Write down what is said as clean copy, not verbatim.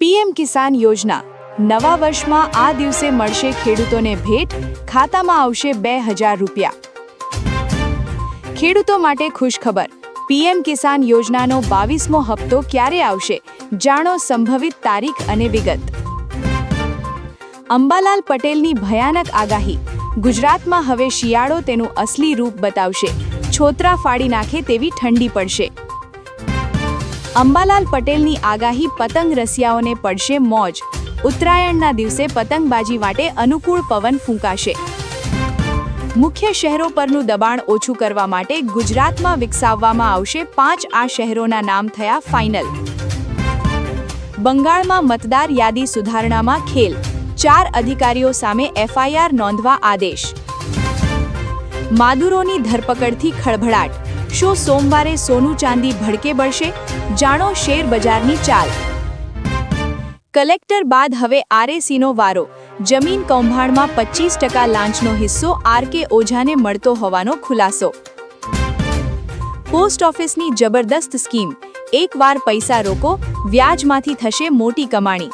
PM કિસાન યોજના નવા વર્ષમાં આ દિવસે મળશે ખેડૂતોને ભેટ, ખાતામાં આવશે 2000 રૂપિયા। ખેડૂતો માટે ખુશખબર, પીએમ કિસાન યોજનાનો 22મો હપ્તો ક્યારે આવશે? જાણો સંભવિત તારીખ અને વિગત। અંબાલાલ પટેલની ભયાનક આગાહી, ગુજરાતમાં હવે શિયાળો તેનું અસલી રૂપ બતાવશે, છોતરા ફાડી નાખે તેવી ઠંડી પડશે। અંબાલાલ પટેલની આગાહી, પતંગ રસિયાઓને પડશે મોજ, ઉત્તરાયણના દિવસે પતંગબાજી માટે અનુકૂળ પવન ફૂંકાશે। મુખ્ય શહેરો પરનું દબાણ ઓછું કરવા માટે ગુજરાતમાં વિકસાવવામાં આવશે 5 આ શહેરોના નામ થયા ફાઇનલ। બંગાળમાં મતદાર યાદી સુધારણામાં ખેલ, 4 અધિકારીઓ સામે એફઆઈઆર નોંધવા આદેશ। માદુરોની ધરપકડથી ખળભળાટ, શું સોમવારે સોનું ચાંદી ભડકે બળશે? જાણો શેર બજારની ચાલ। કલેક્ટર બાદ હવે આરએસીનો વારો, જમીન કૌભાંડમાં 25% લાંચનો હિસ્સો આરકે ઓઝાને મળતો હોવાનો ખુલાસો। પોસ્ટ ઓફિસની જબરદસ્ત સ્કીમ, એકવાર પૈસા રોકો, વ્યાજમાંથી થશે મોટી કમાણી।